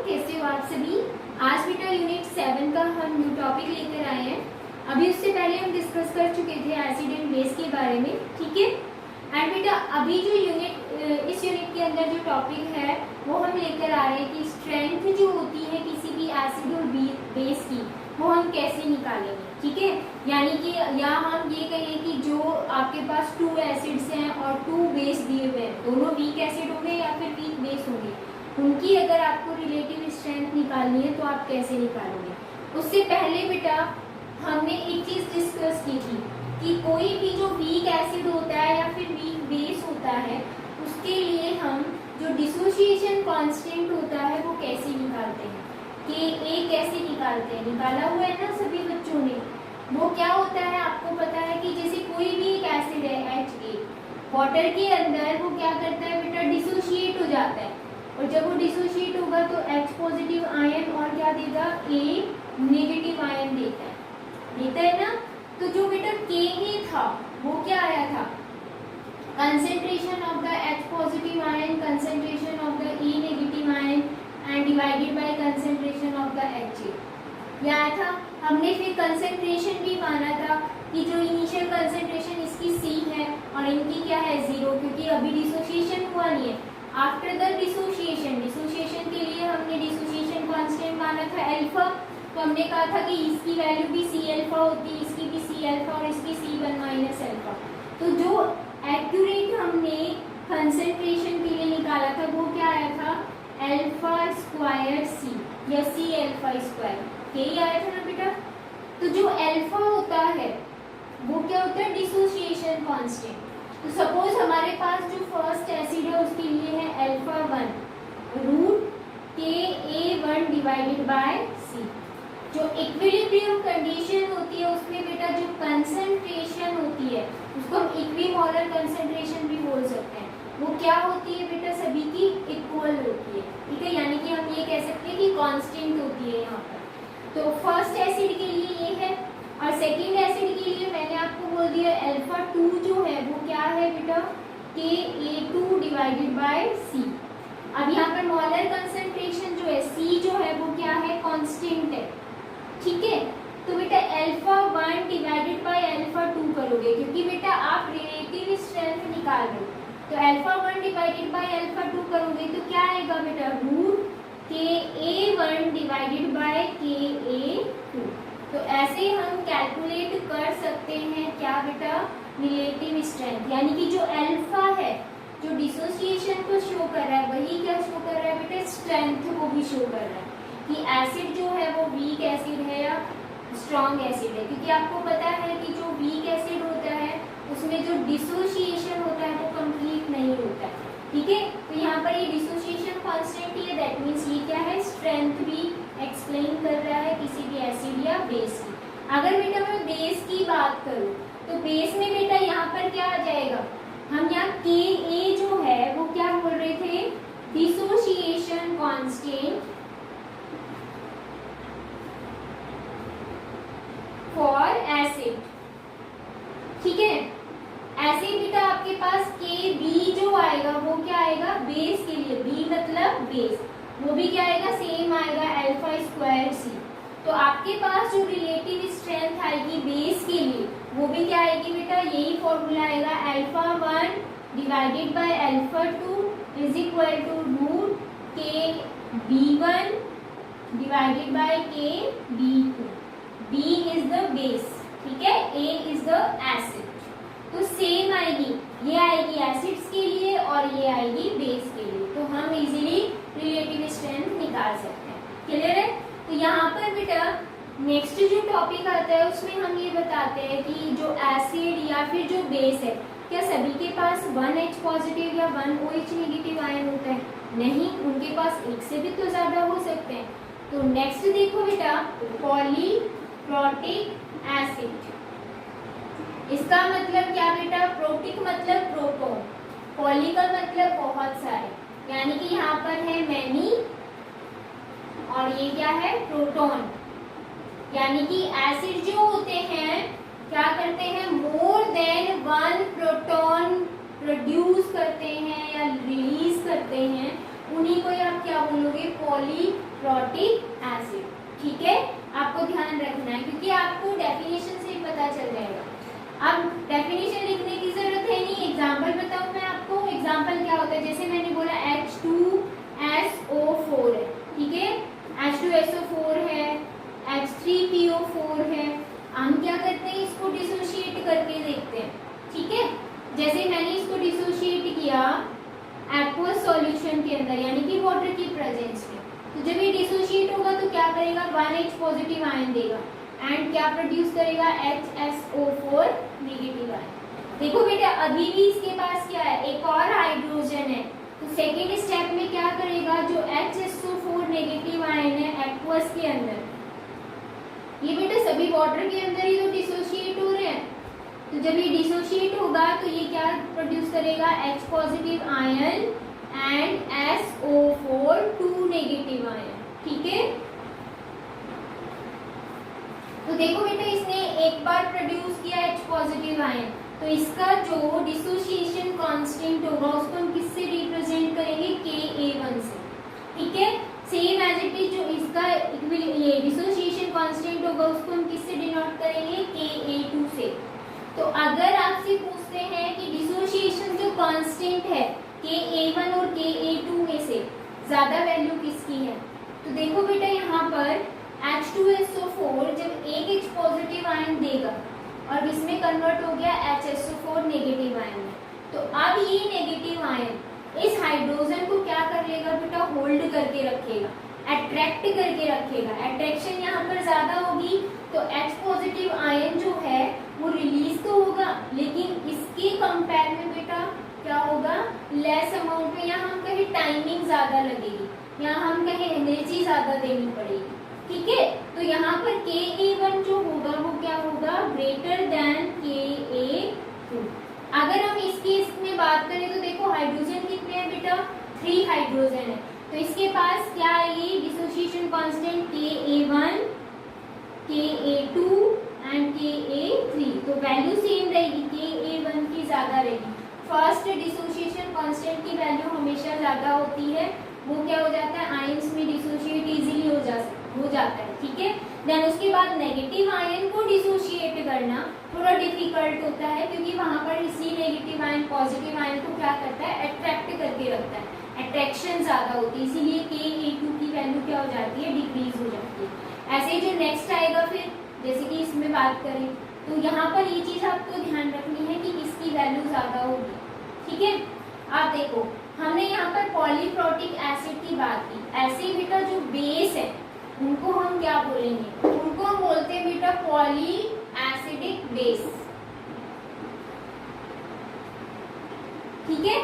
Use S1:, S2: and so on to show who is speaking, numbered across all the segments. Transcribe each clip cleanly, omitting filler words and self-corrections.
S1: कैसे हो आप सभी। आज बेटा यूनिट 7 का हम न्यू टॉपिक लेकर आए हैं। अभी उससे पहले हम डिस्कस कर चुके थे एसिड एंड बेस के बारे में, ठीक है। एंड बेटा अभी जो इस यूनिट के अंदर जो टॉपिक है वो हम लेकर आ रहे हैं कि स्ट्रेंथ जो होती है किसी भी एसिड और बेस की वो हम कैसे निकालेंगे, ठीक है। यानी कि या हम ये कहें कि जो आपके पास 2 एसिड्स हैं और 2 बेस दिए हुए हैं, दोनों वीक एसिड होंगे या फिर वीक बेस होंगे, उनकी अगर आपको रिलेटिव स्ट्रेंथ निकालनी है तो आप कैसे निकालोगे। उससे पहले बेटा हमने एक चीज डिस्कस की थी कि कोई भी जो वीक एसिड होता है या फिर वीक बेस होता है उसके लिए हम जो डिसोसिएशन कांस्टेंट होता है वो कैसे निकालते हैं, कि ए कैसे निकालते हैं, निकाला हुआ है ना सभी बच्चों ने। वो क्या होता है आपको पता है कि जैसे कोई भी एक एसिड है HA, वाटर के अंदर वो क्या करता है बेटा, डिसोशिएट हो जाता है। और जब वो डिसोशिएट होगा तो H पॉजिटिव आयन और क्या देगा, A नेगेटिव आयन देता है ना। तो जो बेटा Ka था वो क्या आया था, concentration of the H positive ion, concentration of the E negative ion and divided by concentration of the HA, ये आया था। हमने फिर कंसेंट्रेशन भी माना था कि जो इनिशियल कंसेंट्रेशन इसकी C है और इनकी क्या है 0, क्योंकि अभी डिसोसिएशन हुआ नहीं है। आफ्टर द डिसोसिएशन के लिए हमने डिसोसिएशन कांस्टेंट माना था अल्फा। तो हमने कहा था कि इसकी वैल्यू भी C अल्फा होती है, इसकी भी C अल्फा और इसकी C1 माइनस अल्फा। तो जो एक्यूरेट हमने कंसेंट्रेशन के लिए निकाला था वो क्या आया था, अल्फा स्क्वायर C या C अल्फा स्क्वायर, यही आया था ना बेटा। तो जो अल्फा होता है वो क्या होता है, डिसोसिएशन कांस्टेंट। तो सपोज हमारे पास जो फर्स्ट एसिड है उसके लिए है alpha 1 root Ka1 divided by C। जो इक्विलिब्रियम कंडीशन होती है उसमें बेटा जो कंसंट्रेशन होती है उसको हम इक्विमोलर कंसंट्रेशन भी बोल सकते हैं, वो क्या होती है बेटा, सभी की इक्वल होती है, ठीक है। यानी कि हम ये कह सकते हैं कि कांस्टेंट होती है यहाँ पर। तो फर्स्ट एसिड के लिए ये है और सेकंड एसिड के लिए मैंने आपको बोल दिया अल्फा 2 जो है वो क्या है बेटा, Ka2 डिवाइडेड बाय C। अब यहाँ पर मोलर कंसंट्रेशन जो है C जो है वो क्या है, कांस्टेंट है, ठीक है। तो बेटा अल्फा 1 डिवाइडेड बाय अल्फा 2 करोगे क्योंकि बेटा आप रिलेटिव स्ट्रेंथ निकाल रहे हो। तो अल्फा 1 डिवाइडेड बाय अल्फा 2 करोगे तो क्या आएगा बेटा, root Ka1 divided bye Ka2। तो ऐसे हम कैलकुलेट कर सकते हैं क्या बेटा, रिलेटिव स्ट्रेंथ। यानी कि जो अल्फा है जो डिसोसिएशन को शो कर रहा है वही क्या शो कर रहा है बेटा, स्ट्रेंथ को भी शो कर रहा है कि एसिड जो है वो वीक एसिड है या स्ट्रॉन्ग एसिड है। क्योंकि आपको पता है कि जो वीक एसिड होता है उसमें जो डिसोसिएशन होता है वो कंप्लीट नहीं होता है, ठीक है। तो यहाँ पर ये डिसोसिएशन कांस्टेंट ही है, दैट मीन्स ये क्या है, स्ट्रेंथ भी एक्सप्लेन कर रहा है किसी भी एसिड या बेस की। अगर बेटा मैं बेस की बात करूँ तो बेस में बेटा यहाँ पर क्या आ जाएगा, हम यहाँ Ka जो है वो क्या बोल रहे थे, डिसोसिएशन कांस्टेंट फॉर एसिड, ठीक है। ऐसे ही बेटा आपके पास Kb जो आएगा वो क्या आएगा, बेस के लिए, B मतलब बेस, वो भी क्या आएगा, सेम आएगा अल्फा स्क्वायर C। तो आपके पास जो रिलेटिव स्ट्रेंथ आएगी बेस के लिए वो भी क्या आएगी बेटा, यही फॉर्मूला आएगा, alpha 1 divided by alpha 2 is equal to root Kb1 divided by Kb2। B is the base, ठीक है, A इज द एसिड। तो सेम आएगी, ये आएगी एसिड्स के लिए और ये आएगी बेस के लिए। तो हम इजीली रिलेटिव स्ट्रेंथ निकाल सकते हैं, क्लियर है। तो यहाँ पर बेटा नेक्स्ट जो टॉपिक आता है उसमें हम ये बताते हैं कि जो एसिड या फिर जो बेस है क्या सभी के पास 1H पॉजिटिव या 1OH नेगेटिव आयन होता है, नहीं, उनके पास एक से भी तो ज्यादा हो सकते हैं। तो नेक्स्ट देखो बेटा, पॉलीप्रोटिक एसिड, इसका मतलब क्या बेटा, प्रोटिक मतलब प्रोटॉन, पॉली का मतलब बहुत सारे, यानी कि यहाँ पर है मैनी और ये क्या है, प्रोटॉन। यानी कि एसिड जो होते हैं क्या करते हैं, मोर देन 1 प्रोटॉन प्रोड्यूस करते हैं या रिलीज करते हैं, उन्हीं को आप क्या बोलोगे, पॉलीप्रोटिक एसिड। ठीक है, आपको ध्यान रखना है क्योंकि आपको डेफिनेशन से पता चल जाएगा। अब डेफिनेशन लिखने की जरूरत है नहीं, एग्जाम्पल बताऊं मैं आपको। एग्जाम्पल क्या होता है, जैसे मैंने बोला H2SO4 है, ठीक है, H2SO4 है, H3PO4 है। हम क्या करते हैं, इसको डिसोशिएट करके देखते हैं। ठीक है, जैसे मैंने इसको डिसोशिएट किया एक्वस सॉल्यूशन के अंदर यानी कि वाटर की प्रेजेंस में, तो जब ये डिसोशिएट होगा तो क्या करेगा, 1H पॉजिटिव आयन देगा एंड क्या प्रोड्यूस करेगा, HSO4 नेगेटिव आयन। देखो बेटा अभी भी इसके पास क्या है, एक और हाइड्रोजन है, तो सेकेंड स्टेप में क्या करेगा, जो HSO4 नेगेटिव आयन है एक्वस के अंदर, ये बेटा सभी वाटर के अंदर ही तो डिसोशिएट हो रहे हैं, तो जब ये डिसोशिएट होगा तो ये क्या प्रोड्यूस करेगा, H positive ion and SO4 2 negative ion. ठीक है, तो देखो बेटा इसने एक बार प्रोड्यूस किया H पॉजिटिव आयन, तो इसका जो डिसोसिएशन कांस्टेंट होगा उसको हम किससे रिप्रेजेंट करेंगे, Ka1 से। ठीक है, सेम एज इट इज जो इसका ये डिसोसिएशन कांस्टेंट होगा उसको हम किससे डिनोट करेंगे, Ka2 से। तो अगर आपसे पूछते हैं कि डिसोसिएशन जो कांस्टेंट है Ka1 और Ka2 में से ज्यादा वैल्यू किसकी है, तो देखो बेटा यहाँ पर H2SO4 जब एक H पॉजिटिव आयन देगा और इसमें कन्वर्ट हो गया HSO4 नेगेटिव आयन में, तो अब ये नेगेटिव आयन इस हाइड्रोजन को क्या कर लेगा बेटा, होल्ड करके रखेगा, अट्रैक्ट करके रखेगा। अट्रैक्शन यहाँ पर ज्यादा होगी तो H पॉजिटिव आयन जो है वो रिलीज तो होगा, लेकिन इसके कंपेयर में बेटा क्या होगा, लेस अमाउंट में, यहाँ हम कहें टाइमिंग ज्यादा लगेगी, यहाँ हम कहें एनर्जी ज्यादा देनी पड़ेगी। ठीक है, तो यहाँ पर Ka1 जो होगा वो क्या होगा, ग्रेटर देन Ka2। अगर हम इस केस में बात करें तो देखो हाइड्रोजन कितने हैं बेटा, 3 हाइड्रोजन है, तो इसके पास क्या आएगी, dissociation constant Ka1, Ka2 and Ka3, तो वैल्यू सेम रहेगी, Ka1 की ज्यादा रहेगी। फर्स्ट डिसोसिएशन कांस्टेंट की वैल्यू हमेशा ज्यादा होती है, वो क्या हो जाता है, आयंस में डिसोशिएट इजीली हो जाता है। ठीक है, देन उसके बाद नेगेटिव आयन को डिसोशिएट करना थोड़ा डिफिकल्ट होता है क्योंकि वहां पर इसी नेगेटिव आयन पॉजिटिव आयन को क्या करता है, अट्रैक्ट करके रखता है, अट्रैक्शन ज्यादा होती है, इसीलिए Ka2 की वैल्यू क्या हो जाती है, डिक्रीज हो जाती है। ऐसे जो नेक्स्ट आएगा फिर जैसे कि इसमें बात करें तो यहाँ पर ये चीज आपको ध्यान रखनी है कि किसकी वैल्यू ज्यादा होगी। ठीक है, आप देखो हमने यहाँ पर पॉलीप्रोटिक एसिड की बात की, ऐसे बेटा जो बेस है उनको हम क्या बोलेंगे, उनको हम बोलते हैं बेटा पॉली एसिडिक बेस। ठीक है,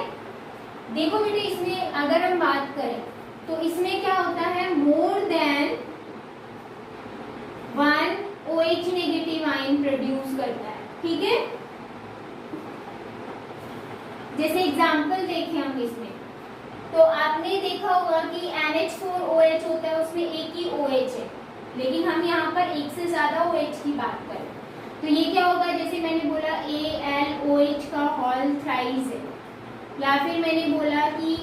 S1: देखो बेटा इसमें अगर हम बात करें तो इसमें क्या होता है, more than 1 OH negative ion produce करता है। ठीक है, जैसे एग्जाम्पल देखें हम इसमें, तो आपने देखा होगा कि NH4OH होता है, उसमें एक ही OH है, लेकिन हम यहाँ पर एक से ज्यादा OH की बात करें तो ये क्या होगा, जैसे मैंने बोला AlOH का होल थ्राइस है, या फिर मैंने बोला कि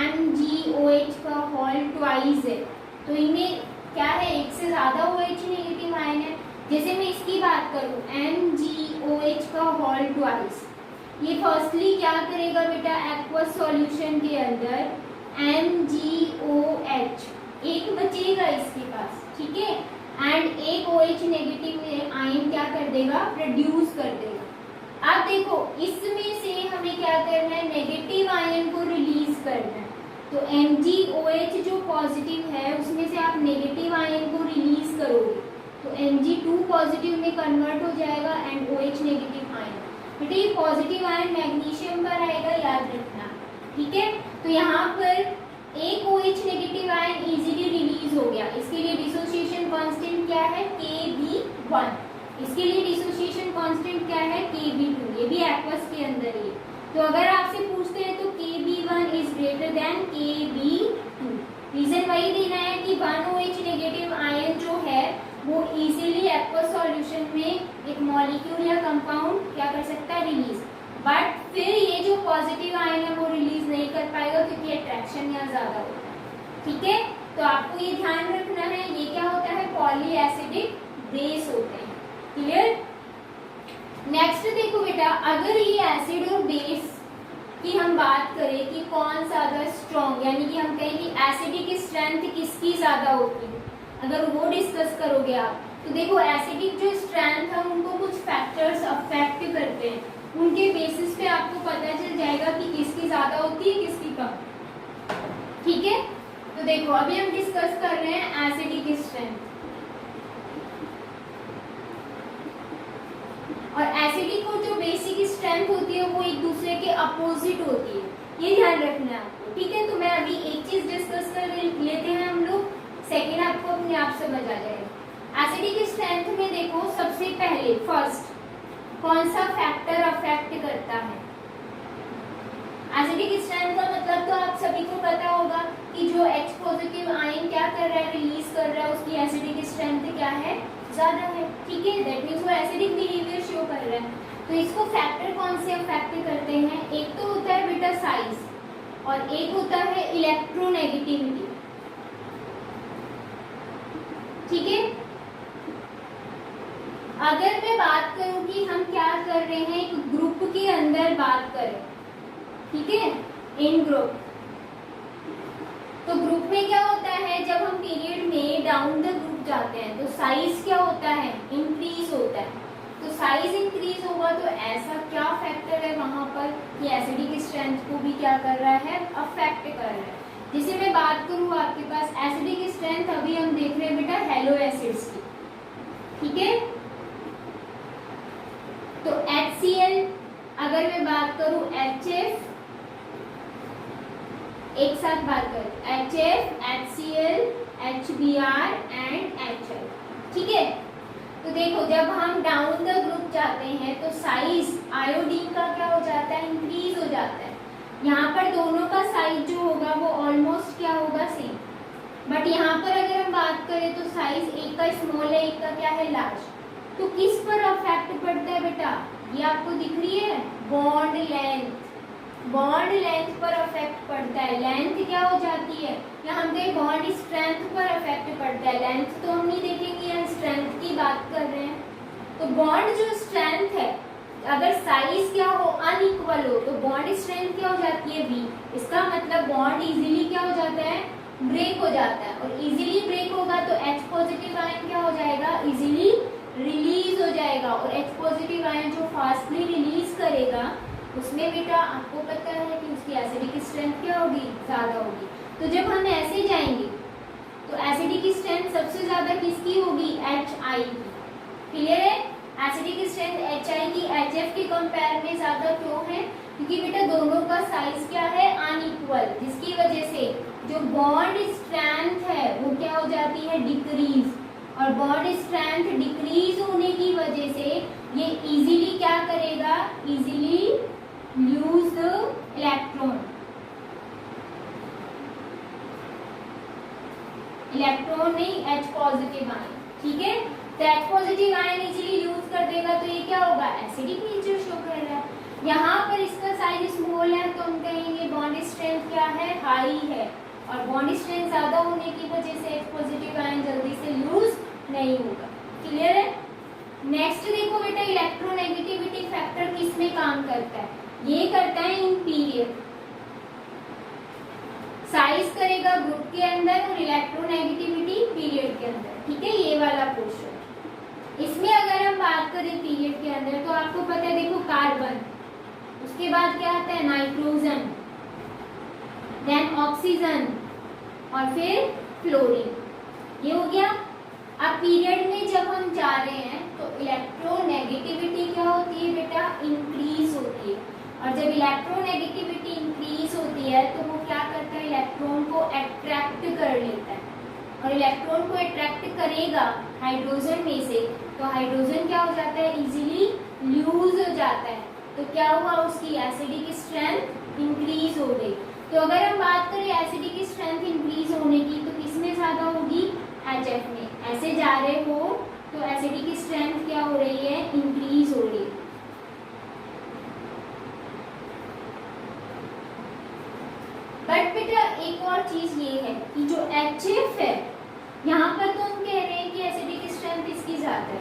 S1: MgOH का होल ट्वाइस है, तो इनमें क्या है, एक से ज्यादा OH नेगेटिव आयन है। जैसे मैं इसकी बात करूं MgOH का होल ट्वाइस, ये फर्स्टली क्या करेगा बेटा, एक्वस सॉल्यूशन के अंदर MgOH एक बचेगा इसके पास। ठीक है, एंड एक OH नेगेटिव आयन क्या कर देगा, प्रोड्यूस कर देगा। अब देखो इसमें से हमें क्या करना है, नेगेटिव आयन को रिलीज करना है, तो MgOH जो पॉजिटिव है उसमें से आप नेगेटिव आयन को रिलीज करोगे तो Mg2 पॉजिटिव में कन्वर्ट हो जाएगा एंड OH नेगेटिव आयन, बेटा ये पॉजिटिव आयन मैग्नीशियम पर आएगा, याद रखना। ठीक है, तो यहाँ पर एक OH negative ion easily release हो गया, इसके लिए डिसोसिएशन कांस्टेंट क्या है, Kb1, इसके लिए डिसोसिएशन कांस्टेंट क्या है, Kb2, ये भी एक्वस के अंदर ही। तो अगर आपसे पूछते हैं तो Kb1 is greater than Kb2, reason वही देना है कि 1 OH नेगेटिव आयन जो है वो इजीली एक्वस सॉल्यूशन में एक मॉलिक्यूल या कंपाउंड क्या कर सकता है, रिलीज, बट फिर ये जो पॉजिटिव आयन है वो रिलीज नहीं कर पाएगा क्योंकि अट्रैक्शन यहाँ ज्यादा होता है। ठीक है, तो आपको ये ध्यान रखना है, ये क्या होता है, पॉली एसिडिक बेस होते हैं। क्लियर। नेक्स्ट देखो बेटा, अगर ये एसिड और बेस की हम बात करें कि कौन ज्यादा स्ट्रॉन्ग, यानी कि हम कहें कि एसिडिक स्ट्रेंथ किसकी ज्यादा होती है, अगर वो डिस्कस करोगे आप, तो देखो एसिडिक जो स्ट्रेंथ है उनको कुछ फैक्टर्स अफेक्ट करते हैं, उनके बेसिस पे आपको पता चल जाएगा कि किसकी ज्यादा होती है किसकी कम। ठीक है, तो देखो अभी हम डिस्कस कर रहे हैं एसिडिक स्ट्रेंथ, और एसिडिक और जो बेसिक स्ट्रेंथ होती है वो एक दूसरे के अपोजिट होती है, ये ध्यान रखना है आपको। ठीक है, तो मैं अभी एक चीज डिस्कस कर लेते हैं हम लोग, सेकेंड आपको अपने आप समझ आ जाएगा। एसिडिक स्ट्रेंथ में देखो सबसे पहले फर्स्ट कौन सा फैक्टर अफेक्ट करता है। एसिडिक स्ट्रेंथ का मतलब तो आप सभी को पता होगा कि जो H पॉजिटिव आयन क्या कर रहा है, रिलीज कर रहा है, उसकी एसिडिक स्ट्रेंथ क्या है, ज्यादा है। ठीक है, दैट मींस वो एसिडिक बिहेवियर शो कर रहा है। तो इसको फैक्टर कौन से अफेक्ट करते हैं, एक तो होता है बेटा साइज और एक होता है इलेक्ट्रोनेगेटिविटी। ठीक है, अगर मैं बात करूं कि हम क्या कर रहे हैं, एक ग्रुप के अंदर बात करें, ठीक है, इन ग्रुप, तो ग्रुप में क्या होता है, जब हम पीरियड में डाउन द ग्रुप जाते हैं तो साइज क्या होता है, इंक्रीज होता है। तो साइज इंक्रीज होगा तो ऐसा क्या फैक्टर है वहां पर कि एसिडिक स्ट्रेंथ को भी क्या कर रहा है, अफेक्ट कर रहा है। जैसे मैं बात करूं आपके पास एसिडिक स्ट्रेंथ, अभी हम देख रहे हैं बेटा हेलो एसिड्स की, ठीक है, तो HCl, अगर मैं बात करूं HF, एक साथ बात करें HF, HCl, HBr and HL। ठीक है, तो देखो जब हम डाउन द ग्रुप जाते हैं तो साइज आयोडीन का क्या हो जाता है, इंक्रीज हो जाता है। यहाँ पर दोनों का साइज जो होगा वो ऑलमोस्ट क्या होगा, सेम, बट यहाँ पर अगर हम बात करें तो साइज एक का स्मॉल है, एक का क्या है, लार्ज। तो किस पर अफेक्ट पड़ता है बेटा, ये आपको दिख रही है, बॉन्ड लेंथ, बॉन्ड लेंथ पर अफेक्ट पड़ता है। लेंथ क्या हो जाती है, या हम कहें बॉन्ड स्ट्रेंथ पर अफेक्ट पड़ता है। लेंथ तो हम नहीं देखेंगे, यहाँ स्ट्रेंथ की बात कर रहे हैं। तो बॉन्ड जो स्ट्रेंथ है, अगर साइज क्या हो, अनइक्वल हो, तो बॉन्ड स्ट्रेंथ क्या हो जाती है, वीक। इसका मतलब बॉन्ड इजीली क्या हो जाता है, ब्रेक हो जाता है, और इजीली ब्रेक होगा तो H पॉजिटिव आयन क्या हो जाएगा, इजीली रिलीज हो जाएगा। और H पॉजिटिव आयन जो फास्टली रिलीज करेगा उसमें बेटा आपको पता है कि उसकी एसिडिक स्ट्रेंथ क्या होगी, ज्यादा होगी। तो जब हम ऐसे जाएंगे तो एसिडिक स्ट्रेंथ सबसे ज्यादा किसकी होगी, HI की। क्लियर है, एसिडिक स्ट्रेंथ HI की HF के कंपेयर में ज्यादा क्यों है, क्योंकि बेटा दोनों का साइज क्या है, अनइक्वल, जिसकी वजह से जो बॉन्ड स्ट्रेंथ है वो क्या हो जाती है, डिक्रीज। और बॉन्ड स्ट्रेंथ डिक्रीज होने की वजह से ये इजीली क्या करेगा, easily lose the electron, electron नहीं, H पॉजिटिव आयन। ठीक है, तो H positive ion easily lose कर देगा तो ये क्या होगा, एसिडिक नेचर शो कर रहा है। यहाँ पर इसका साइज स्मॉल है तो हम कहेंगे बॉन्ड स्ट्रेंथ क्या है, हाई है, और बॉन्ड स्ट्रेंथ ज्यादा होने की वजह से H पॉजिटिव आयन जल्दी से लूज नहीं होगा। क्लियर है। नेक्स्ट देखो बेटा, इलेक्ट्रोनेगेटिविटी फैक्टर किस में काम करता है, ये करता है इन पीरियड, साइज करेगा ग्रुप के अंदर और इलेक्ट्रोनेगेटिविटी पीरियड के अंदर। ठीक है, ये वाला पोर्शन। इसमें अगर हम बात करें पीरियड के अंदर तो आपको पता है, देखो कार्बन, उसके बाद क्या आता है, नाइट्रोजन, देन ऑक्सीजन और फिर फ्लोरीन, ये हो गया। अब पीरियड में जब हम जा रहे हैं तो इलेक्ट्रोनेगेटिविटी क्या होती है बेटा, इंक्रीज होती है। और जब इलेक्ट्रोनेगेटिविटी इंक्रीज होती है तो वो क्या करता है, इलेक्ट्रॉन को अट्रैक्ट कर लेता है, और इलेक्ट्रॉन को अट्रैक्ट करेगा हाइड्रोजन में से, तो हाइड्रोजन क्या हो जाता है, इजीली लूज हो जाता है। तो क्या हुआ, उसकी एसिडिक स्ट्रेंथ इंक्रीज हो गई। तो अगर हम बात करें एसिडिक स्ट्रेंथ इंक्रीज होने की तो किसमें ज्यादा होगी, HF में। ऐसे जा रहे हो तो एसिडिक स्ट्रेंथ क्या हो रही है, इंक्रीज हो रही है। बट बेटा एक और चीज ये है कि जो HF है, यहाँ पर तो हम कह रहे हैं कि एसिडिक स्ट्रेंथ इसकी ज्यादा है,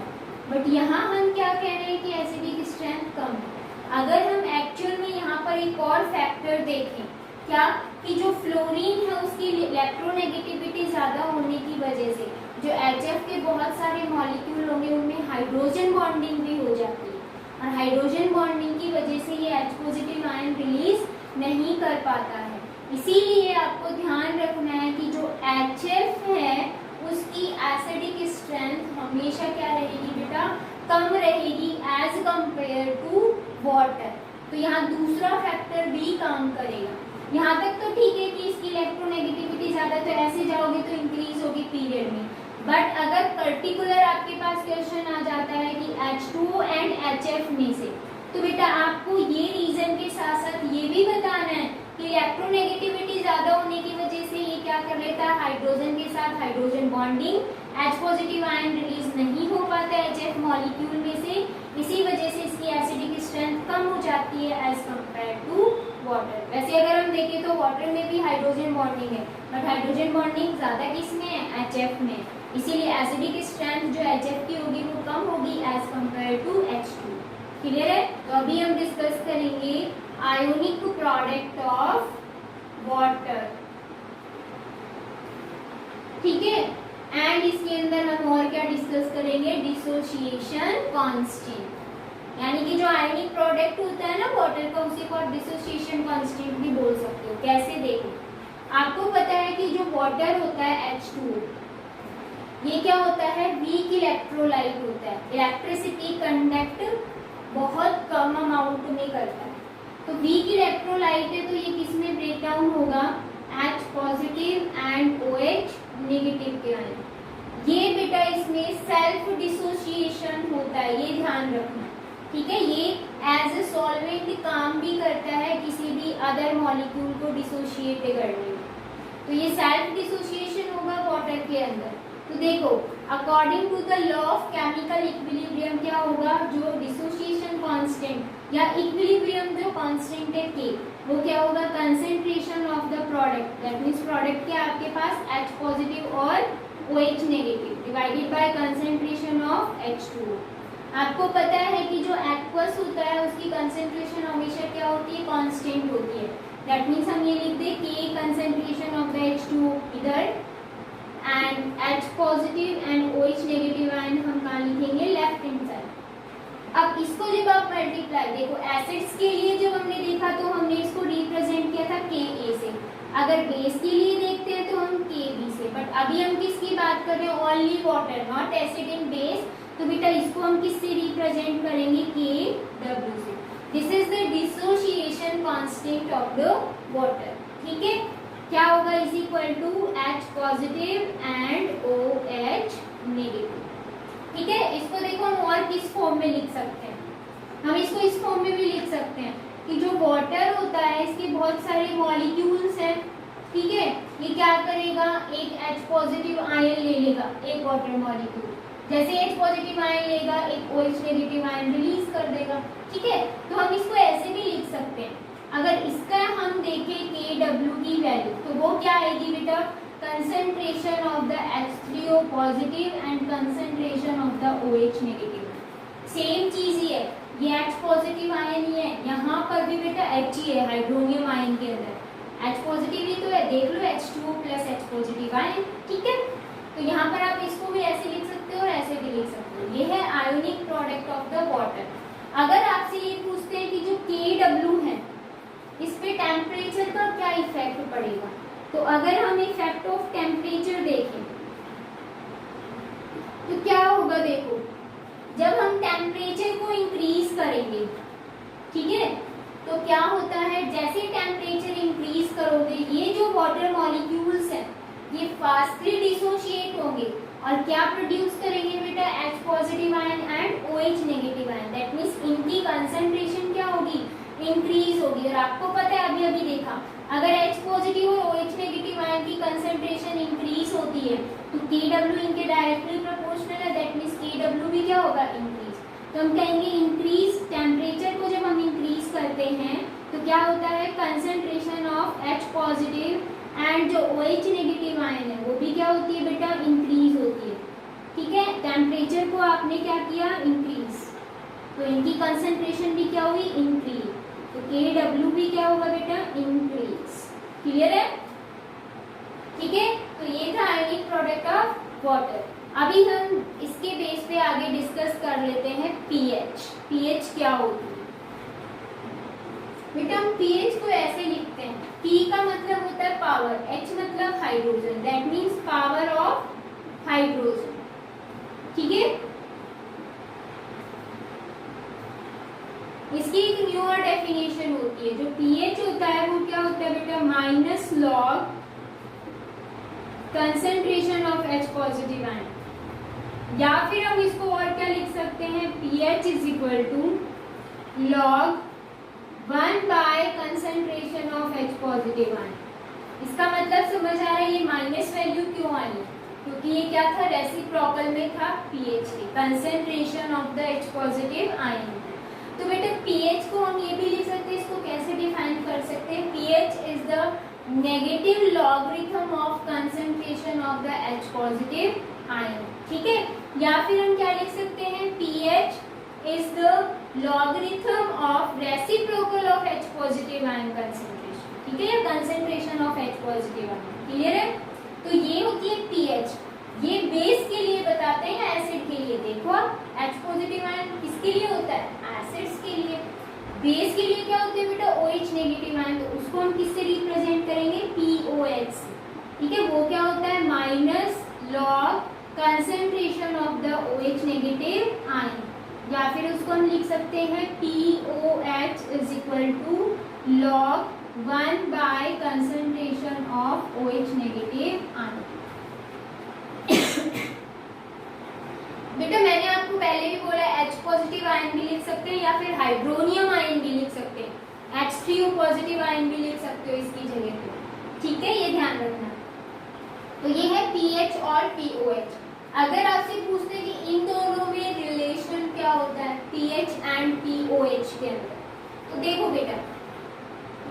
S1: बट यहाँ हम क्या कह रहे हैं कि एसिडिक स्ट्रेंथ कम है। अगर हम एक्चुअल में यहाँ पर एक और फैक्टर देखें, क्या कि जो फ्लोरीन है उसकी इलेक्ट्रोनेगेटिविटी ज्यादा होने की वजह से जो HF के बहुत सारे मॉलिक्यूल होंगे उनमें हाइड्रोजन बॉन्डिंग भी हो जाती है, और हाइड्रोजन बॉन्डिंग की वजह से ये H पॉजिटिव आयन रिलीज नहीं कर पाता है। इसीलिए आपको ध्यान रखना है कि जो HF है उसकी एसिडिक स्ट्रेंथ हमेशा क्या रहेगी बेटा, कम रहेगी एज कंपेयर टू वाटर। तो यहाँ दूसरा फैक्टर भी काम करेगा। यहाँ तक तो ठीक है कि इसकी इलेक्ट्रोनेगेटिविटी ज्यादा, तो ऐसे जाओगे तो इंक्रीज होगी पीरियड में। बट अगर पर्टिकुलर आपके पास क्वेश्चन आ जाता है कि H2O एंड HF में से, तो बेटा आपको ये रीजन के साथ साथ ये भी बताना है कि इलेक्ट्रोनेगेटिविटी ज्यादा होने की वजह से ये क्या कर लेता है, हाइड्रोजन के साथ hydrogen bonding, H positive ion release नहीं हो पाता है HF मॉलिक्यूल में से, इसी वजह से इसकी एसिडिक स्ट्रेंथ कम हो जाती है एज कंपेयर टू वाटर। वैसे अगर हम देखें तो वाटर में भी हाइड्रोजन बॉन्डिंग है, बट हाइड्रोजन बॉन्डिंग ज्यादा किसमें है, HF में, इसीलिए एसिडिक स्ट्रेंथ जो HF की होगी वो कम होगी as compare to H2। Clear है? तो अभी हम डिस्कस करेंगे आयोनिक प्रोडक्ट ऑफ वाटर, ठीक है। एंड इसके अंदर हम और क्या डिस्कस करेंगे, डिसोसिएशन कांस्टेंट, यानी कि जो आयोनिक प्रोडक्ट होता है ना वाटर का, उसी को आप डिसोसिएशन कांस्टेंट भी बोल सकते हो। कैसे, देखो आपको पता है कि जो वाटर होता है H2O, ये क्या होता है, वीक इलेक्ट्रोलाइट होता है, इलेक्ट्रिसिटी कंडक्ट बहुत कम अमाउंट में करता है। तो वीक इलेक्ट्रोलाइट है तो ये किस में ब्रेक डाउन होगा, H positive and OH negative के आयन। ये बेटा इसमें सेल्फ डिसोसिएशन होता है, ये ध्यान रखना, ठीक है। ये एज ए सॉल्वेंट काम भी करता है किसी भी अदर मॉलिक्यूल को डिसोशिएट करने में। तो ये सेल्फ डिसोसिएशन होगा वाटर के अंदर। तो देखो according to the law of chemical equilibrium क्या होगा, जो डिसोसिएशन कांस्टेंट या इक्विलिब्रियम जो कांस्टेंट है K, वो क्या होगा, concentration of the product, that means product क्या आपके पास H पॉजिटिव और OH negative divided by concentration of H2O। आपको पता है कि जो एक्वस होता है उसकी कंसेंट्रेशन हमेशा क्या होती है, कांस्टेंट होती है। दैट मींस हम ये लिख दे K concentration of the H2O इधर and H positive and OH negative ion हम कहाँ लिखेंगे, लेफ्ट हैंड साइड। अब इसको जब आप मल्टीप्लाई, देखो एसिड्स के लिए जब हमने देखा तो हमने इसको रिप्रेजेंट किया था Ka से, अगर बेस के लिए देखते हैं तो हम Kb से, बट अभी हम किसकी बात कर रहे हैं, only water not acid in base, तो बेटा इसको हम किससे रिप्रेजेंट करेंगे, Kw से। This is the dissociation constant of the water, ठीक है। क्या होगा, is equal to H positive and OH negative, ठीक है। इसको देखो हम और किस फॉर्म में लिख सकते हैं, हम इसको इस फॉर्म में भी लिख सकते हैं कि जो वाटर होता है इसके बहुत सारे मॉलिक्यूल्स हैं, ठीक है। ये क्या करेगा, एक H पॉजिटिव आयन ले लेगा, एक वाटर मॉलिक्यूल, जैसे H पॉजिटिव आयन लेगा एक OH नेगेटिव आयन रिलीज कर देगा, ठीक है। तो हम इसको ऐसे भी लिख सकते हैं, अगर इसका हम देखें Kw की वैल्यू तो वो क्या आएगी बेटा, concentration of the H3O positive and concentration of the OH negative. Same चीज ही है, ये H पॉजिटिव आयन ही है, यहाँ पर भी बेटा H ही है हाइड्रोनियम आयन के अंदर, H पॉजिटिव ही तो है, देख लो H2O plus H positive ion, ठीक है। तो यहाँ पर आप इसको भी ऐसे लिख सकते हो और ऐसे भी लिख सकते हो, ये है ionic product of the water. अगर आपसे ये पूछते हैं कि जो Kw है इस पे टेम्परेचर का क्या इफेक्ट पड़ेगा, तो अगर हम इफेक्ट ऑफ टेम्परेचर देखें तो क्या होगा, देखो जब हम टेम्परेचर को इंक्रीज करेंगे, ठीक है, तो क्या होता है, जैसे टेम्परेचर इंक्रीज करोगे ये जो वाटर मॉलिक्यूल्स हैं ये फास्टली डिसोशिएट होंगे और क्या प्रोड्यूस करेंगे बेटा, H positive ion and OH negative ion. That means इनकी कंसंट्रेशन क्या होगी, इंक्रीज होगी। और आपको पता है अभी अभी देखा, अगर H पॉजिटिव और OH नेगेटिव आयन की कंसंट्रेशन इंक्रीज होती है तो Kw इनके डायरेक्टली प्रोपोर्शनल है, दैट मींस Kw भी क्या होगा, इंक्रीज। तो हम कहेंगे इंक्रीज टेम्परेचर को जब हम इंक्रीज करते हैं तो क्या होता है, concentration of H positive and जो OH नेगेटिव आयन है वो भी क्या होती है बेटा, इंक्रीज होती है। ठीक है, टेम्परेचर को आपने क्या किया, इंक्रीज, तो इनकी कंसंट्रेशन भी क्या हुई, इंक्रीज, तो Kw भी क्या होगा बेटा, इंक्रीज। क्लियर है? ठीक है, तो ये था आयनिक प्रोडक्ट ऑफ वाटर। अभी हम इसके बेस पे आगे डिस्कस कर लेते हैं पीएच। पीएच क्या होती है बेटा, हम पीएच को ऐसे लिखते हैं, P का मतलब होता है पावर, H मतलब hydrogen, that means power of hydrogen. ठीक है, इसकी एक न्यू और डेफिनेशन होती है, जो पीएच होता है वो क्या होता है बेटा, minus log concentration of H positive ion, या फिर हम इसको और क्या लिख सकते हैं, pH is equal to log 1 by concentration of H positive ion. इसका मतलब समझ आ रहा है ये माइनस वैल्यू क्यों आई है, क्योंकि ये क्या था, रेसिप्रोकल में था pH के, concentration of the H positive ion. तो बेटा pH को हम ये भी लिख सकते हैं, इसको कैसे डिफाइन कर सकते हैं, pH is the negative logarithm of concentration of the H positive ion. ठीक है, या फिर हम क्या लिख सकते हैं, pH is the logarithm of reciprocal of H positive ion concentration. ठीक है, या concentration of H positive ion. Clear है? तो ये होती है pH, ये बेस के लिए बताते हैं, एसिड के लिए। देखो H पॉजिटिव आयन किसके लिए होता है, एसिड्स के लिए। बेस के लिए क्या होते हैं बेटा, OH नेगेटिव आयन, तो उसको हम किससे रिप्रेजेंट करेंगे, POH। ठीक है, वो क्या होता है, minus log concentration of the OH negative ion, या फिर उसको हम लिख सकते हैं POH is equal to log 1 by concentration of OH negative ion. बेटा मैंने आपको पहले भी बोला H पॉजिटिव आयन भी लिख सकते हैं, या फिर हाइड्रोनियम आयन भी लिख सकते हैं, H3O पॉजिटिव आयन भी लिख सकते हो इसकी जगह पे। ठीक है, ये ध्यान रखना। तो ये है pH और POH। अगर आपसे पूछते हैं कि इन दोनों में रिलेशन क्या होता है, pH एंड POH के अंदर, तो देखो बेटा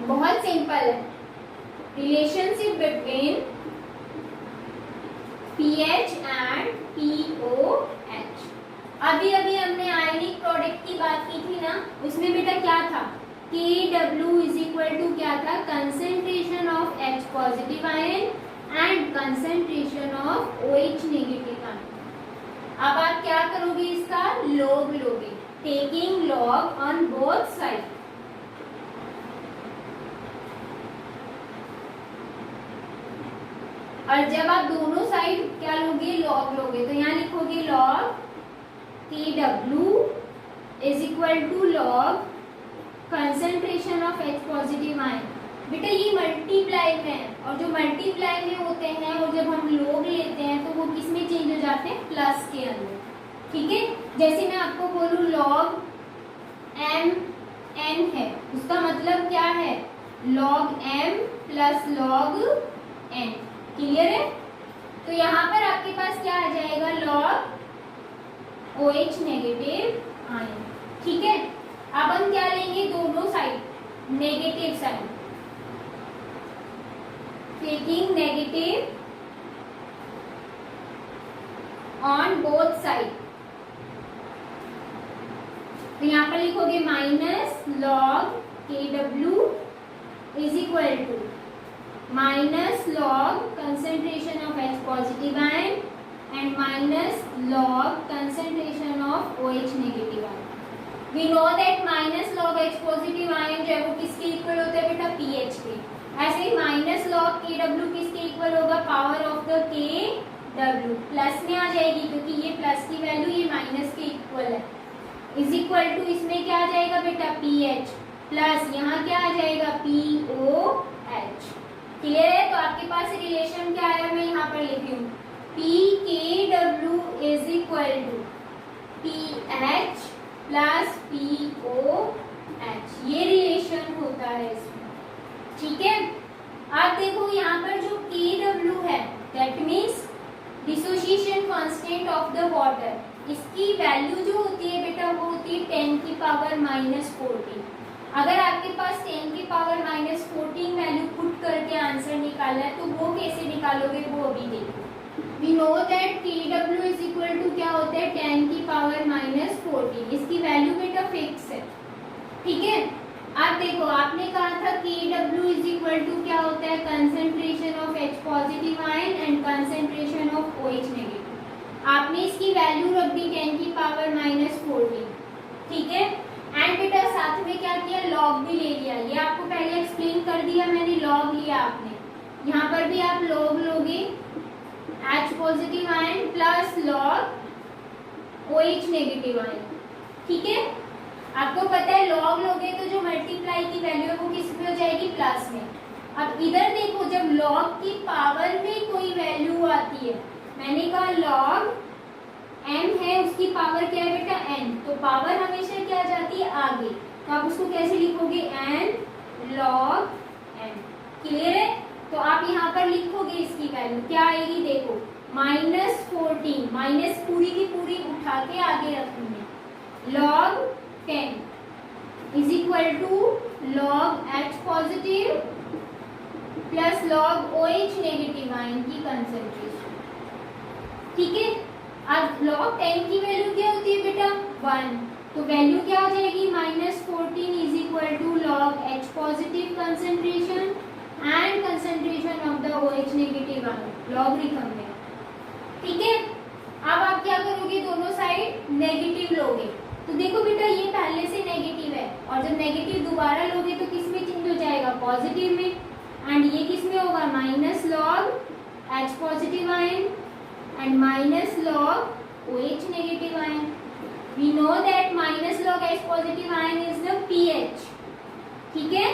S1: बहुत सिंपल है, relationship between pH and POH। अभी अभी हमने आयनिक प्रोडक्ट की बात की थी ना, उसमें बेटा क्या था, Kw इज इक्वल टू क्या था, concentration of H positive ion and concentration of OH negative ion. अब आप क्या करोगे, इसका लॉग लोगे, taking log on both side. और जब आप दोनों साइड क्या लोगे, लॉग लोगे, तो यहाँ लिखोगे log Kw is equal to log concentration of H positive ion. बेटा ये मल्टीप्लाई में है, और जो मल्टीप्लाई में होते हैं और जब हम लॉग लेते हैं तो वो किस में चेंज हो जाते हैं, प्लस के अंदर। ठीक है, जैसे मैं आपको बोलूं लॉग mn है, उसका मतलब क्या है, log m plus log n। Clear है? तो यहाँ पर आपके पास क्या आ जाएगा, लॉग OH नेगेटिव आयन। ठीक है, अब हम क्या लेंगे, दोनों side negative side, taking negative on both side. तो यहाँ पर लिखोगे minus log Kw is equal to minus log concentration of H positive ion and minus log concentration of OH negative ion. We know that minus log H positive ion जो है वो किसके equal होता है बेटा, pH के। ऐसे ही minus log Kw किसके इक्वल होगा, power of the Kw, plus में आ जाएगी क्योंकि ये प्लस की वैल्यू ये माइनस के इक्वल है, इज इक्वल टू इसमें क्या आ जाएगा बेटा, pH प्लस यहाँ क्या आ जाएगा, POH। क्लियर है? तो आपके पास रिलेशन क्या है, मैं यहाँ पर लिखी हूँ, PKW is equal to PH plus POH, ये रिलेशन होता है इसमें। ठीक है, आप देखो यहाँ पर जो Kw है that means dissociation constant of the water, इसकी वैल्यू जो होती है बेटा वो होती है 10 की पावर -14। अगर आपके पास 10 की पावर माइनस 14 वैल्यू पुट करके आंसर निकालना है तो वो कैसे निकालोगे वो अभी देखो। We know that Kw is equal to क्या होता है 10 की पावर माइनस 14, इसकी वैल्यू बेटा फिक्स है, ठीक है। आप देखो आपने कहा था Kw इज इक्वल टू क्या होता है concentration of H positive ion and concentration of OH negative. आपने इसकी वैल्यू रख दी 10 की पावर माइनस 14, ठीक है। एंड बेटा साथ में क्या किया लॉग भी ले लिया, ये आपको पहले एक्सप्लेन कर दिया मैंने, लॉग लिया आपने। यहाँ पर भी आप लॉग लोगे H positive ion plus log OH negative ion, ठीक है। आपको पता है लॉग लोगे तो जो मल्टीप्लाई की वैल्यू है वो किस में हो जाएगी प्लस में। अब इधर देखो जब लॉग की पावर में कोई वैल्यू आती है, मैंने कहा लॉग m है उसकी पावर क्या है बेटा n, तो पावर हमेशा क्या जाती है आगे, तो आप उसको कैसे लिखोगे n log m, क्लियर है। तो आप यहाँ पर लिखोगे इसकी वैल्यू क्या आएगी देखो -14, माइनस पूरी की पूरी उठा के आगे रखेंगे, log 10 is equal to log H positive plus log OH negative ion की कंसेंट्रेशन, ठीक है। अब log 10 की वैल्यू क्या होती है बेटा 1, तो वैल्यू क्या हो जाएगी -14 is equal to log H positive concentration and concentration of the OH negative ion logarithm में, ठीक है। अब आप क्या करोगे दोनों साइड नेगेटिव लोगे, तो देखो बेटा ये पहले से नेगेटिव है और जब नेगेटिव दोबारा लोगे तो किस में चेंज हो जाएगा पॉजिटिव में, एंड ये किस में होगा minus log H positive ion and minus log OH negative ion. We know that minus log H positive ion is the pH, ठीक है,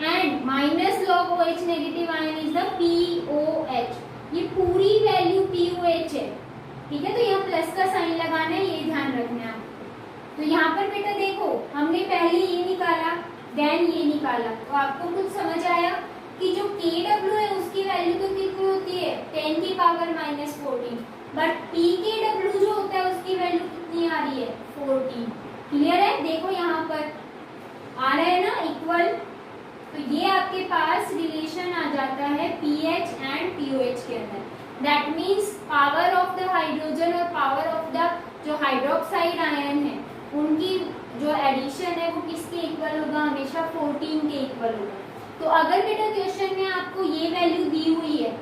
S1: and minus log OH negative ion is the POH. ये पूरी value POH है, ठीक है। तो यहाँ plus का साइन लगाना है, ये ध्यान रखना है आपको। तो यहाँ पर बेटा देखो हमने पहले ये निकाला देन ये निकाला, तो आपको कुछ समझ आया कि जो Kw है उसकी वैल्यू तो कितनी होती है 10 की पावर माइनस 14, बट Pkw जो होता है उसकी वैल्यू कितनी आ रही है 14, क्लियर है। देखो यहाँ पर आ रहा है ना इक्वल, तो ये आपके पास रिलेशन आ जाता है pH एंड pOH के अंदर, that means power of the hydrogen और पावर ऑफ द जो हाइड्रोक्साइड आयन है उनकी जो एडिशन है वो किसके इक्वल होगा हमेशा 14 के इक्वल होगा। तो अगर बेटा क्वेश्चन में आपको ये वैल्यू दी हुई है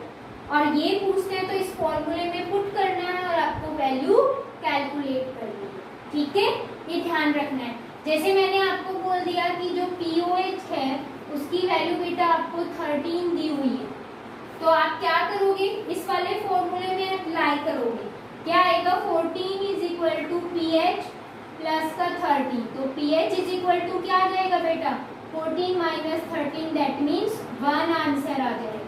S1: और ये पूछते हैं तो इस फॉर्मूले में पुट करना है और आपको वैल्यू कैलकुलेट करनी है, ठीक है, ये ध्यान रखना है। जैसे मैंने आपको बोल दिया कि जो POH है उसकी वैल्यू बेटा आपको 13 दी हुई है, तो आप क्या करोगे इस वाले फॉर्मूले में अप्लाई करोगे, क्या आएगा 14 is equal to PH plus का 13, तो PH इज इक्वल टू क्या आ जाएगा बेटा 14 माइनस 13, दैट मीन्स 1 आंसर आ जाएगा,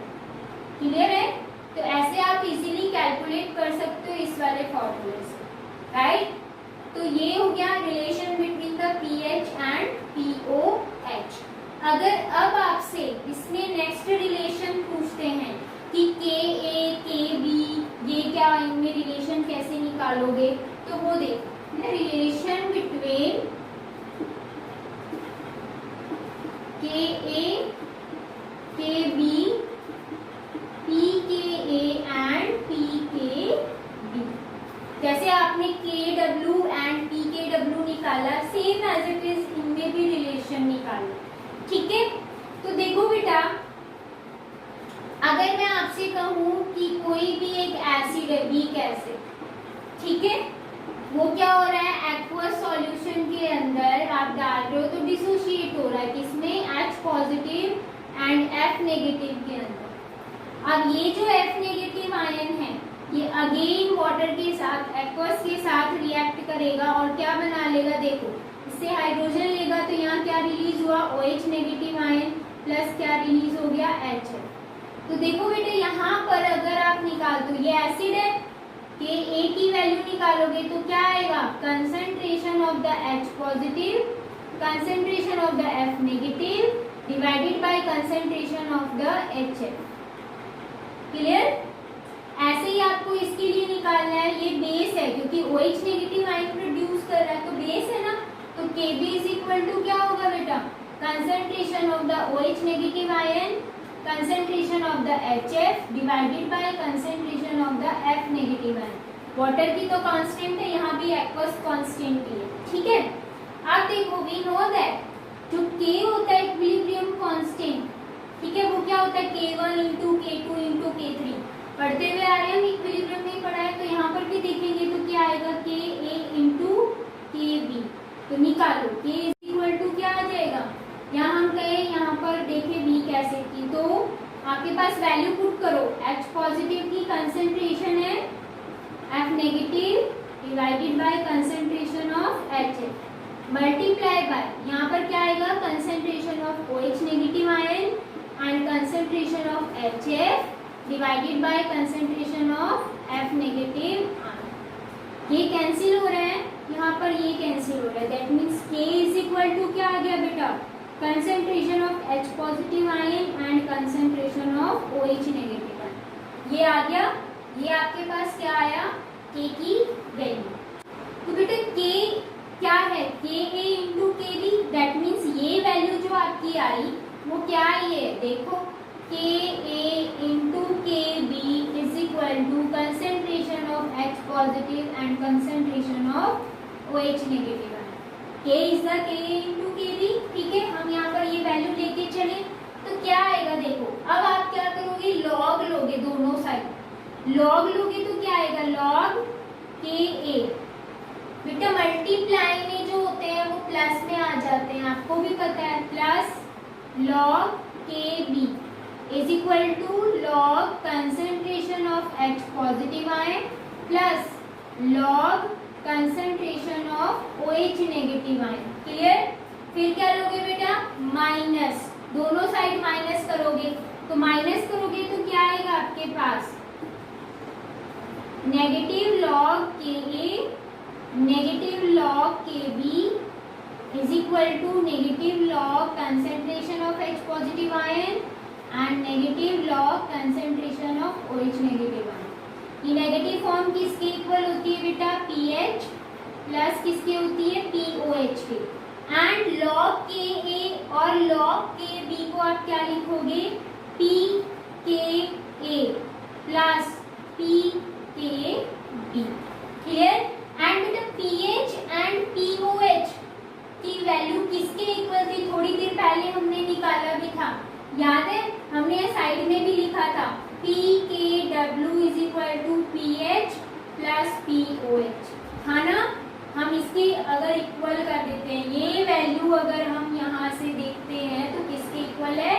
S1: क्लियर है। तो ऐसे आप इजीली कैलकुलेट कर सकते हो इस वाले फॉर्मूले से, राइट। तो ये हो गया relation between the pH and POH। अगर अब आपसे इसमें नेक्स्ट रिलेशन पूछते हैं कि Ka Kb ये क्या इनमें रिलेशन कैसे निकालोगे, तो वो देखो relation between Ka Kb pKa and pKb, जैसे आपने Kw एंड pKw निकाला सेम एज इट इज इनमें भी रिलेशन निकालना, ठीक है। तो देखो बेटा अगर मैं आपसे कहूं कि कोई भी एक एसिड है वीक एसिड, ठीक है, वो क्या हो रहा है एक्वस सॉल्यूशन के अंदर आप डाल रहे हो तो डिसोशिएट हो रहा है किसमें H positive and F negative के अंदर। अब ये जो F नेगेटिव आयन है ये अगेन वाटर के साथ एक्वस के साथ रिएक्ट करेगा और क्या बना लेगा, देखो इससे हाइड्रोजन लेगा तो यहाँ क्या रिलीज हुआ OH नेगेटिव आयन प्लस क्या रिलीज हो गया H। तो देखो बेटे यहाँ पर अगर आप निकाल दो ये एसिड है कि A की वैल्यू निकालोगे तो क्या आएगा concentration of the H positive concentration of the F negative divided bye concentration of the HF, clear. ऐसे ही आपको इसके लिए निकालना है, ये बेस है क्योंकि OH नेगेटिव आयन प्रोड्यूस कर रहा है तो बेस है ना, तो Kb इज इक्वल टू क्या होगा बेटा concentration of the OH negative ion, concentration of the HF divided by concentration of the F negative ion. Water की तो कांस्टेंट है, यहाँ भी एक्वस कांस्टेंट ही है, ठीक है। अब देखो वी नो दैट जो K होता है इक्विलिब्रियम कांस्टेंट, ठीक है, वो क्या होता है K1 into K2 into K3 पढ़ते हुए आ रहे हैं हम, इक्विलिब्रियम में पढ़ा है, तो यहाँ पर भी देखेंगे तो क्या आएगा Ka इंटू Kb, तो निकालो K इज इक्वल टू क्या आ जाएगा, यहाँ हम कहे यहाँ पर देखें वीक एसिड की, तो आपके पास वैल्यू पुट करो, H पॉजिटिव की कंसेंट्रेशन है F negative divided by concentration of HF multiply by, यहाँ पर क्या आएगा concentration of OH negative ion and concentration of HF divided by concentration of F negative ion. ये कैंसिल हो रहा है, यहाँ पर ये कैंसिल हो रहा है, that means K is equal to क्या आ गया बेटा, concentration of H positive ion and concentration of OH negative ion, ये आ गया। ये आपके पास क्या आया K की वैल्यू। तो बेटा K क्या है, Ka into Kb, that means ये वैल्यू जो आपकी आई वो क्या आई है, देखो Ka into Kb is equal to concentration of H positive and concentration of OH negative ion. K is the Ka into Kb, ठीक है, हम यहाँ पर ये वैल्यू लेके चले तो क्या आएगा, देखो अब आप क्या करोगे, लॉग लोगे दोनों साइड, लॉग लोगे तो क्या आएगा लॉग Ka, बेटा मल्टीप्लाई में जो होते हैं वो प्लस में आ जाते हैं, आपको भी पता है, plus log Kb is equal to log concentration of H positive ion plus log concentration of OH negative ion, clear. फिर क्या लोगे बेटा, माइनस, दोनों साइड माइनस करोगे, तो माइनस करोगे तो क्या आएगा आपके पास negative log Ka negative log Kb is equal to negative log concentration of H positive ion and negative log concentration of OH negative ion. ये नेगेटिव फॉर्म किसके इक्वल होती है बेटा, pH प्लस किसके होती है POH के, एंड लॉग Ka और लॉग Kb को आप क्या लिखोगे pKa plus pKb, clear. And बेटा pH एंड POH की वैल्यू किसके इक्वल थी, थोड़ी देर पहले हमने निकाला भी था, याद है, हमने साइड में भी लिखा था pKw is equal to pH plus POH, हाँ ना। हम इसकी अगर इक्वल कर देते हैं, ये वैल्यू अगर हम यहाँ से देखते हैं तो किसके इक्वल है,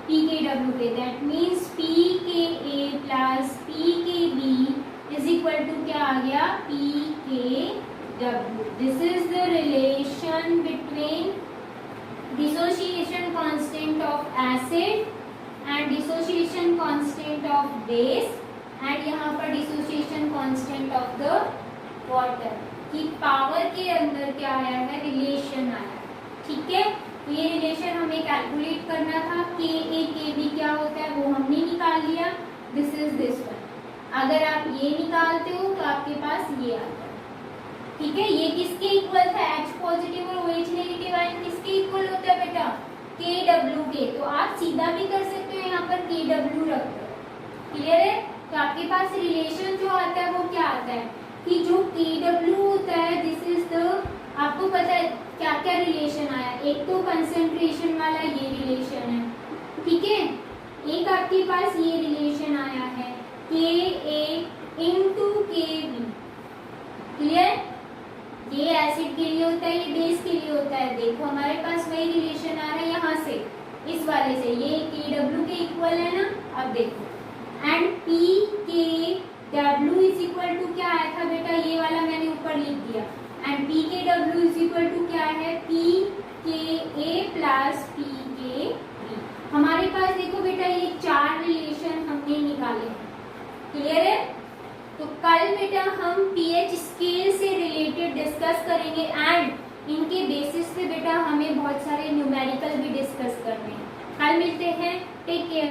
S1: pKw के, that means pKa plus pKb is equal to क्या आ गया pKw। This is the relation between dissociation constant of acid and dissociation constant of base, and यहाँ पर dissociation constant of the water की power के अंदर क्या आया है, रिलेशन आया है, ठीक है। ये रिलेशन हमें कैलकुलेट करना था, Ka Kb क्या होता है वो हमने निकाल लिया, दिस इज दिस वन। अगर आप ये निकालते हो तो आपके पास ये आता है, ठीक है। ये किसके इक्वल था, H पॉजिटिव और OH नेगेटिव आयन किसके इक्वल होता है बेटा, Kw के, तो आप सीधा भी कर सकते हो, यहाँ पर Kw रख दो, क्लियर है। तो आपके पास रिलेशन जो आता है वो क्या आता है कि जो Kw होता है, दिस इज द, आपको पता है क्या क्या रिलेशन आया, एक तो कंसेंट्रेशन वाला ये रिलेशन है, ठीक है, एक आपके पास ये रिलेशन आया है Ka इंटू Kb, क्लियर। ये एसिड के लिए होता है, ये बेस के लिए होता है, देखो हमारे पास वही रिलेशन आ रहा है यहाँ से, इस वाले से, ये Kw के इक्वल है ना। अब देखो and pKw is equal to क्या आया था बेटा, ये वाला मैंने ऊपर लिख दिया, and pKw is equal to क्या है pKa प्लस pKb। हमारे पास देखो बेटा ये चार रिलेशन हमने निकाले हैं, क्लियर है। तो कल बेटा हम pH स्केल से रिलेटेड डिस्कस करेंगे एंड इनके बेसिस पे बेटा हमें बहुत सारे न्यूमेरिकल भी डिस्कस करने हैं। कल मिलते हैं, टेक केयर।